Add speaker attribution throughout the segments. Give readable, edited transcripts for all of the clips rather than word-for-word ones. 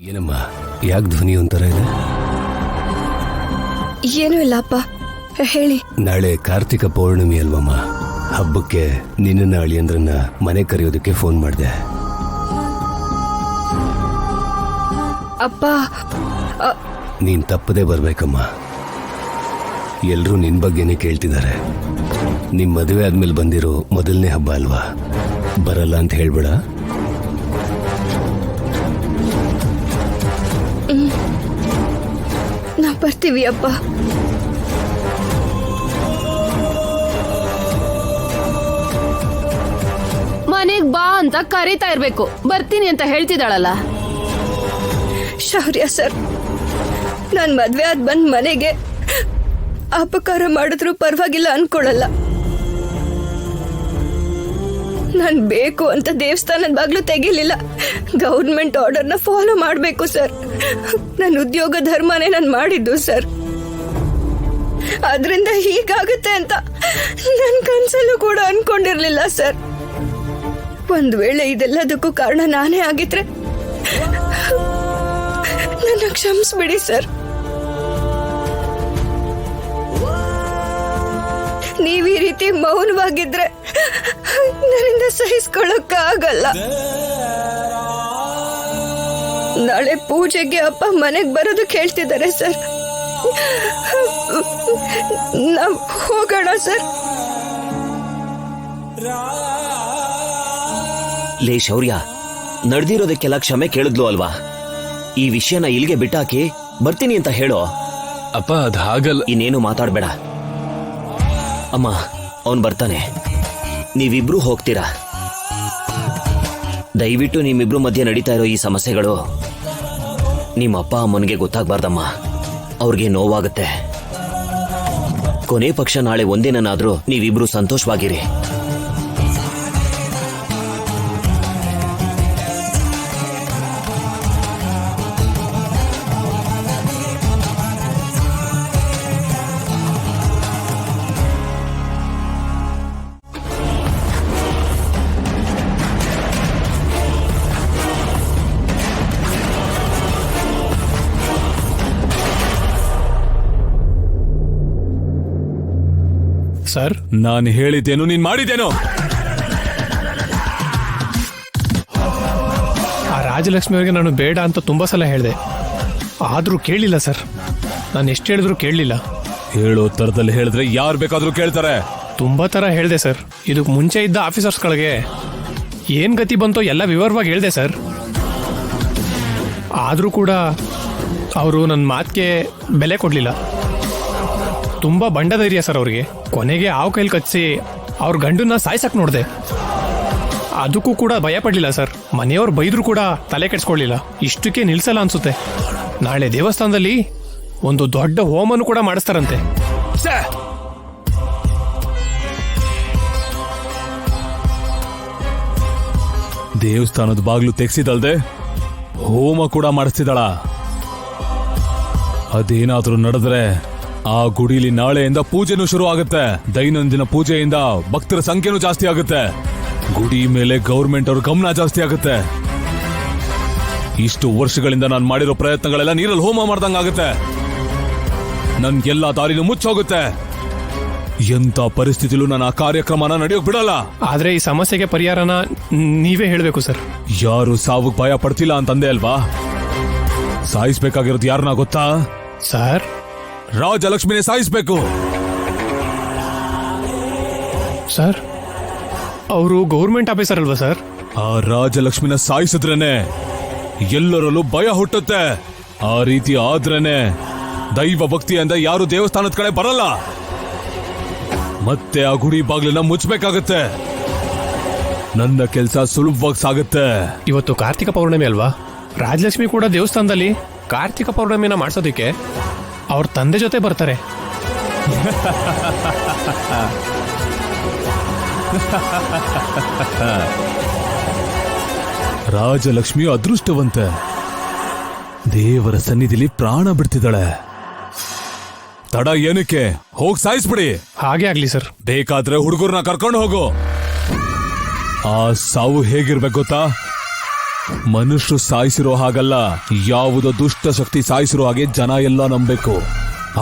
Speaker 1: ಏನಮ್ಮ, ಯಾಕೆ ಧ್ವನಿ ಒಂಥರ ಇದೆ?
Speaker 2: ಏನೂ ಇಲ್ಲ ಅಪ್ಪ, ಹೇಳಿ.
Speaker 1: ನಾಳೆ ಕಾರ್ತಿಕ ಪೌರ್ಣಮಿ ಅಲ್ವಮ್ಮ. ಹಬ್ಬಕ್ಕೆ ನಿನ್ನ ಅಳಿಯಂದ್ರನ್ನ ಮನೆ ಕರೆಯೋದಕ್ಕೆ ಫೋನ್ ಮಾಡಿದೆ.
Speaker 2: ಅಪ್ಪ,
Speaker 1: ನೀನ್ ತಪ್ಪದೆ ಬರ್ಬೇಕಮ್ಮ. ಎಲ್ರೂ ನಿನ್ ಬಗ್ಗೆನೇ ಕೇಳ್ತಿದ್ದಾರೆ. ನಿಮ್ ಮದುವೆ ಆದ್ಮೇಲೆ ಬಂದಿರೋ ಮೊದಲನೇ ಹಬ್ಬ ಅಲ್ವಾ, ಬರಲ್ಲ ಅಂತ ಹೇಳ್ಬೇಡ.
Speaker 2: ನಾವು ಬರ್ತೀವಿ ಅಪ್ಪ.
Speaker 3: ಮನೆಗ್ ಬಾ ಅಂತ ಕರೀತಾ ಇರ್ಬೇಕು, ಬರ್ತೀನಿ ಅಂತ ಹೇಳ್ತಿದ್ದಾಳಲ್ಲ.
Speaker 2: ಶೌರ್ಯ ಸರ್, ನಾನ್ ಮದ್ವೆ ಆದ್ ಬಂದ್ ಮನೆಗೆ ಅಪಕಾರ ಮಾಡಿದ್ರು ಪರವಾಗಿಲ್ಲ ಅನ್ಕೊಳ್ಳಲ್ಲ. ನಾನ್ ಬೇಕು ಅಂತ ದೇವಸ್ಥಾನದ ಬಾಗ್ಲು ತೆಗಿಲಿಲ್ಲ. ಗೌರ್ಮೆಂಟ್ ಆರ್ಡರ್ನ ಫಾಲೋ ಮಾಡ್ಬೇಕು ಸರ್. ನನ್ನ ಉದ್ಯೋಗ ಧರ್ಮನೇ ನಾನು ಮಾಡಿದ್ದು ಸರ್. ಆದ್ರಿಂದ ಹೀಗಾಗುತ್ತೆ ಅಂತ ನನ್ ಕನ್ಸಲ್ಲೂ ಕೂಡ ಅನ್ಕೊಂಡಿರ್ಲಿಲ್ಲ ಸರ್. ಒಂದ್ ವೇಳೆ ಇದೆಲ್ಲದಕ್ಕೂ ಕಾರಣ ನಾನೇ ಆಗಿದ್ರೆ ನನ್ನ ಕ್ಷಮಿಸ್ಬಿಡಿ ಸರ್. ನೀವ್ ಈ ರೀತಿ ಮೌನವಾಗಿದ್ರೆ ನನ್ನಿಂದ ಸಹಿಸ್ಕೊಳ್ಳೋಕ್ಕಾಗಲ್ಲ. ನಾಳೆ ಪೂಜೆಗೆ ಅಪ್ಪ ಮನೆಗೆ ಬರೋದಕ್ಕೆ ಹೇಳ್ತಿದ್ದಾರೆ ಸರ್. ನಾವ್ ಹೋಗೋಣ ಸರ್.
Speaker 4: ಲೇ ಶೌರ್ಯ, ನಡೆದಿರೋದಕ್ಕೆಲ್ಲ ಕ್ಷಮೆ ಕೇಳಿದ್ಲು ಅಲ್ವಾ? ಈ ವಿಷಯನ ಇಲ್ಲಿಗೆ ಬಿಟ್ಟಾಕಿ ಬರ್ತೀನಿ ಅಂತ ಹೇಳೋ.
Speaker 5: ಅಪ್ಪ, ಅದ್ ಹಾಗಲ್ಲ.
Speaker 4: ಇನ್ನೇನು ಮಾತಾಡ್ಬೇಡ ಅಮ್ಮ, ಅವನ್ ಬರ್ತಾನೆ, ನೀವಿಬ್ರು ಹೋಗ್ತೀರಾ. ದಯವಿಟ್ಟು ನಿಮ್ಮಿಬ್ರು ಮಧ್ಯೆ ನಡೀತಾ ಇರೋ ಈ ಸಮಸ್ಯೆಗಳು ನಿಮ್ಮ ಅಪ್ಪ ಅಮ್ಮನಿಗೆ ಗೊತ್ತಾಗ್ಬಾರ್ದಮ್ಮ. ಅವ್ರಿಗೆ ನೋವಾಗುತ್ತೆ. ಕೊನೆ ಪಕ್ಷ ನಾಳೆ ಒಂದಿನಾದ್ರೂ ನೀವಿಬ್ರು ಸಂತೋಷವಾಗಿರಿ.
Speaker 5: ಸರ್, ನಾನು ಹೇಳಿದ್ದೇನು, ನೀನ್ ಮಾಡಿದ್ದೇನು? ಆ ರಾಜಲಕ್ಷ್ಮಿ ಅವರಿಗೆ ನಾನು ಬೇಡ ಅಂತ ತುಂಬಾ ಸಲ ಹೇಳಿದೆ, ಆದ್ರೂ ಕೇಳಿಲ್ಲ ಸರ್. ನಾನು ಎಷ್ಟು ಹೇಳಿದ್ರು ಕೇಳಲಿಲ್ಲ. ಹೇಳೋ ತರದಲ್ಲಿ ಹೇಳಿದ್ರೆ ಯಾರು ಬೇಕಾದ್ರೂ ಕೇಳ್ತಾರೆ. ತುಂಬಾ ತರ ಹೇಳಿದೆ ಸರ್. ಇದಕ್ಕೆ ಮುಂಚೆ ಇದ್ದ ಆಫೀಸರ್ಸ್ಗಳಿಗೆ ಏನ್ ಗತಿ ಬಂತೋ ಎಲ್ಲ ವಿವರವಾಗಿ ಹೇಳಿದೆ ಸರ್. ಆದ್ರೂ ಕೂಡ ಅವರು ನನ್ನ ಮಾತಿಗೆ ಬೆಲೆ ಕೊಡ್ಲಿಲ್ಲ. ತುಂಬಾ ಬಂಡ ಧೈರ್ಯ ಸರ್ ಅವ್ರಿಗೆ. ಕೊನೆಗೆ ಆವ್ ಕೈಲಿ ಕಚ್ಚಿಸಿ ಅವ್ರ ಗಂಡನ್ನ ಸಾಯ್ಸಕ್ ನೋಡ್ದೆ. ಅದಕ್ಕೂ ಕೂಡ ಭಯ ಪಡ್ಲಿಲ್ಲ ಸರ್. ಮನೆಯವ್ರು ಬೈದ್ರು ಕೂಡ ತಲೆ ಕೆಡ್ಸ್ಕೊಳ್ಳಿಲ್ಲ. ಇಷ್ಟಕ್ಕೆ ನಿಲ್ಸಲ್ಲ ಅನ್ಸುತ್ತೆ. ನಾಳೆ ದೇವಸ್ಥಾನದಲ್ಲಿ ಒಂದು ದೊಡ್ಡ ಹೋಮನು ಕೂಡ ಮಾಡಿಸ್ತಾರಂತೆ. ದೇವಸ್ಥಾನದ ಬಾಗ್ಲು ತೆಗ್ಸಿದಲ್ದೆ ಹೋಮ ಕೂಡ ಮಾಡಿಸ್ತಿದ್ದಾಳ. ಅದೇನಾದ್ರೂ ನಡೆದ್ರೆ ಆ ಗುಡಿಲಿ ನಾಳೆಯಿಂದ ಪೂಜೆನೂ ಶುರು ಆಗುತ್ತೆ. ದೈನಂದಿನ ಪೂಜೆಯಿಂದ ಭಕ್ತರ ಸಂಖ್ಯೆನೂ ಜಾಸ್ತಿ ಆಗುತ್ತೆ. ಗುಡಿ ಮೇಲೆ ಗೌರ್ಮೆಂಟ್ ಅವ್ರ ಗಮನ ಜಾಸ್ತಿ ಆಗುತ್ತೆ. ಇಷ್ಟು ವರ್ಷಗಳಿಂದ ನಾನು ಮಾಡಿರೋ ಪ್ರಯತ್ನಗಳೆಲ್ಲ ನೀರಲ್ಲಿ ಹೋಮ ಮಾಡ್ದಂಗಾಗುತ್ತೆ. ನನ್ಗೆಲ್ಲಾ ದಾರಿನೂ ಮುಚ್ಚೋಗುತ್ತೆ. ಎಂತ ಪರಿಸ್ಥಿತಿಲೂ ನಾನು ಆ ಕಾರ್ಯಕ್ರಮನ ನಡೆಯೋಕ್ ಬಿಡಲ್ಲ. ಆದ್ರೆ ಈ ಸಮಸ್ಯೆಗೆ ಪರಿಹಾರನ ನೀವೇ ಹೇಳ್ಬೇಕು ಸರ್. ಯಾರು ಸಾವು ಭಯ ಪಡ್ತಿಲ್ಲ ಅಂತಂದೆ ಅಲ್ವಾ? ಸಾಯಿಸ್ಬೇಕಾಗಿರೋದು ಯಾರನ್ನ ಗೊತ್ತಾ ಸರ್? ರಾಜಲಕ್ಷ್ಮಿನೇ ಸಾಯಿಸ್ಬೇಕು ಸರ್. ಅವರು ಗೌರ್ಮೆಂಟ್ ಆಫೀಸರ್ ಅಲ್ವಾ ಸರ್? ಆ ರಾಜಲಕ್ಷ್ಮಿನ ಸಾಯಿಸಿದ್ರೇನೆ ಎಲ್ಲರಲ್ಲೂ ಭಯ ಹುಟ್ಟುತ್ತೆ. ಆ ರೀತಿ ಆದ್ರೇನೆ ದೈವ ಭಕ್ತಿಯಿಂದ ಯಾರು ದೇವಸ್ಥಾನದ ಕಡೆ ಬರಲ್ಲ. ಮತ್ತೆ ಆ ಗುಡಿ ಬಾಗ್ಲನ್ನ ಮುಚ್ಚಬೇಕಾಗತ್ತೆ. ನನ್ನ ಕೆಲಸ ಸುಲಭವಾಗಿ ಸಾಗುತ್ತೆ. ಇವತ್ತು ಕಾರ್ತಿಕ ಪೌರ್ಣಮಿ ಅಲ್ವಾ? ರಾಜಲಕ್ಷ್ಮಿ ಕೂಡ ದೇವಸ್ಥಾನದಲ್ಲಿ ಕಾರ್ತಿಕ ಪೌರ್ಣಮಿನ ಮಾಡ್ಸೋದಿಕ್ಕೆ ಅವ್ರ ತಂದೆ ಜೊತೆ ಬರ್ತಾರೆ. ರಾಜಲಕ್ಷ್ಮಿ ಅದೃಷ್ಟವಂತೆ. ದೇವರ ಸನ್ನಿಧಿಲಿ ಪ್ರಾಣ ಬಿಡ್ತಿದ್ದಾಳೆ. ತಡ ಏನಕ್ಕೆ? ಹೋಗ್ ಸಾಯಿಸ್ಬಿಡಿ. ಹಾಗೆ ಆಗ್ಲಿ ಸರ್. ಬೇಕಾದ್ರೆ ಹುಡುಗರನ್ನ ಕರ್ಕೊಂಡು ಹೋಗು. ಆ ಸಾವು ಹೇಗಿರ್ಬೇಕು ಗೊತ್ತಾ?
Speaker 6: ಮನುಷ್ಯರು ಸಾಯಿಸಿರೋ ಹಾಗಲ್ಲ, ಯಾವುದೋ ದುಷ್ಟ ಶಕ್ತಿ ಸಾಯಿಸಿರೋ ಹಾಗೆ ಜನ ಎಲ್ಲ ನಂಬೇಕು.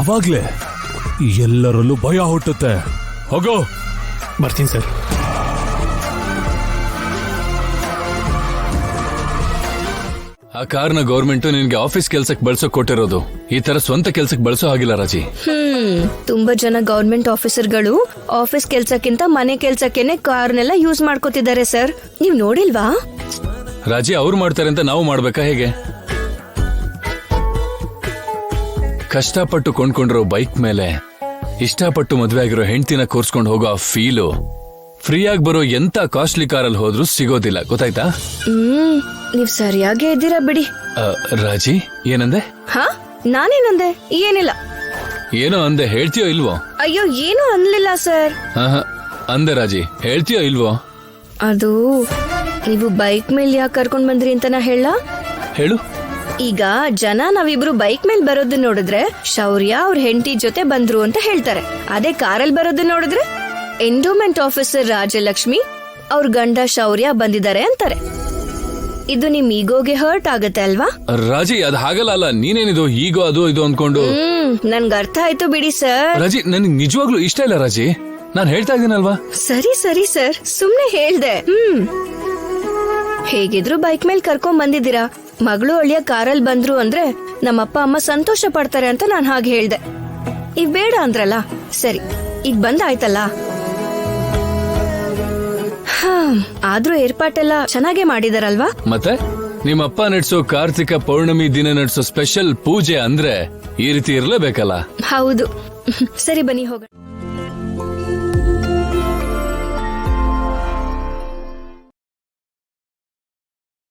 Speaker 6: ಅವಾಗ್ಲೇ ಎಲ್ಲರಲ್ಲೂ ಭಯ ಹುಟ್ಟುತ್ತೆ. ಹೋಗೋ.
Speaker 5: ಬರ್ತೀನಿ ಸರ್.
Speaker 7: ಆ ಕಾರ್ನ ಗೌರ್ಮೆಂಟ್ ನಿನ್ಗೆ ಆಫೀಸ್ ಕೆಲ್ಸಕ್ಕೆ ಬಳಸೋ ಕೊಟ್ಟಿರೋದು. ಈ ತರ ಸ್ವಂತ ಕೆಲ್ಸಕ್ಕೆ ಬಳಸೋ ಆಗಿಲ್ಲ ರಾಜಿ.
Speaker 2: ತುಂಬಾ ಜನ ಗವರ್ಮೆಂಟ್ ಆಫೀಸರ್ಗಳು ಆಫೀಸ್ ಕೆಲ್ಸಕ್ಕಿಂತ ಮನೆ ಕೆಲ್ಸಕ್ಕೆನೆ ಕಾರ್ನೆಲ್ಲ ಯೂಸ್ ಮಾಡ್ಕೋತಿದ್ದಾರೆ ಸರ್. ನೀವ್ ನೋಡಿಲ್ವಾ?
Speaker 7: ರಾಜಿ ಅವ್ರು ಮಾಡ್ತಾರೆ ಅಂತ ನಾವು ಮಾಡ್ಬೇಕಾ ಹೇಗೆ? ಕಷ್ಟಪಟ್ಟು ಕೊಂಡ್ಕೊಂಡಿರೋ ಬೈಕ್ ಮೇಲೆ ಇಷ್ಟಪಟ್ಟು ಮದ್ವೆ ಆಗಿರೋ ಹೆಂಡ್ತಿನ ಕೂರ್ಸ್ಕೊಂಡು ಹೋಗೋ ಆ ಫೀಲು ಫ್ರೀಯಾಗಿ ಬರೋ ಎಂತ ಕಾಸ್ಟ್ಲಿ ಕಾರಲ್ಲಿ ಹೋದ್ರೂ ಸಿಗೋದಿಲ್ಲ, ಗೊತ್ತಾಯ್ತಾ?
Speaker 2: ನೀವ್ ಸರಿಯಾಗೇ ಇದ್ದೀರಾ ಬಿಡಿ.
Speaker 7: ರಾಜಿ ಏನಂದೆ?
Speaker 2: ಹಾ, ನಾನೇನಂದೆ? ಏನಿಲ್ಲ.
Speaker 7: ಏನೋ ಅಂದೆ, ಹೇಳ್ತೀಯೋ ಇಲ್ವೋ?
Speaker 2: ಅಯ್ಯೋ, ಏನೂ ಅನ್ಲಿಲ್ಲ ಸರ್.
Speaker 7: ಅಂದೆ ರಾಜಿ, ಹೇಳ್ತೀಯೋ ಇಲ್ವೋ?
Speaker 2: ಅದು ನೀವು ಬೈಕ್ ಮೇಲೆ ಯಾಕೆ ಕರ್ಕೊಂಡ್ ಬಂದ್ರಿ ಅಂತ ನಾ ಹೇಳ.
Speaker 7: ಹೇಳು.
Speaker 2: ಈಗ ಜನ ನಾವಿಬ್ರು ಬೈಕ್ ಮೇಲೆ ಬರೋದನ್ನ ನೋಡಿದ್ರೆ ಶೌರ್ಯ ಅವ್ರ ಹೆಂಡತಿ ಜೊತೆ ಬಂದ್ರು ಅಂತ ಹೇಳ್ತಾರೆ. ಅದೇ ಕಾರಲ್ಲಿ ಬರೋದನ್ನ ನೋಡಿದ್ರೆ ಎಂಡೋಮೆಂಟ್ ಆಫೀಸರ್ ರಾಜಲಕ್ಷ್ಮಿ ಅವ್ರ ಗಂಡ ಶೌರ್ಯ ಬಂದಿದ್ದಾರೆ ಅಂತಾರೆ. ಇದು ನಿಮ್ ಈಗೋಗೆ ಹರ್ಟ್ ಆಗತ್ತೆ ಅಲ್ವಾ?
Speaker 7: ರಾಜಿ, ಅದ್ ಹಾಗಲ್ಲ. ಅಲ್ಲ, ನೀನೇನಿದು ಈಗೋ ಅದು ಇದು ಅನ್ಕೊಂಡು.
Speaker 2: ನನ್ಗೆ ಅರ್ಥ ಆಯ್ತು ಬಿಡಿ ಸರ್.
Speaker 7: ರಾಜಿ, ನನ್ಗೆ ನಿಜವಾಗ್ಲೂ ಇಷ್ಟ ಇಲ್ಲ ರಾಜಿ. ನಾನ್ ಹೇಳ್ತಾ ಇದ್ದೀನಲ್ವಾ?
Speaker 2: ಸರಿ ಸರಿ ಸರ್, ಸುಮ್ನೆ ಹೇಳ್ದೆ. ಹೇಗಿದ್ರು ಬೈಕ್ ಮೇಲೆ ಕರ್ಕೊಂಡ್ ಬಂದಿದ್ದೀರಾ. ಮಗಳು ಅಳಿಯ ಕಾರಲ್ಲಿ ಬಂದ್ರು ಅಂದ್ರೆ ನಮ್ಮಪ್ಪ ಅಮ್ಮ ಸಂತೋಷ ಪಡ್ತಾರೆ ಅಂತ ನಾನ್ ಹಾಗೆ ಹೇಳ್ದೆ. ಈಗ ಬೇಡ ಅಂದ್ರಲ್ಲ, ಸರಿ ಈಗ ಬಂದಾಯ್ತಲ್ಲ. ಆದ್ರೂ ಏರ್ಪಾಟೆಲ್ಲ ಚೆನ್ನಾಗೇ ಮಾಡಿದಾರಲ್ವಾ?
Speaker 7: ಮತ್ತೆ ನಿಮ್ಮಪ್ಪ ನಡೆಸೋ ಕಾರ್ತಿಕ ಪೌರ್ಣಮಿ ದಿನ ನಡೆಸೋ ಸ್ಪೆಷಲ್ ಪೂಜೆ ಅಂದ್ರೆ ಈ ರೀತಿ ಇರ್ಲೇಬೇಕಲ್ಲ.
Speaker 2: ಹೌದು. ಸರಿ, ಬನ್ನಿ ಹೋಗೋಣ.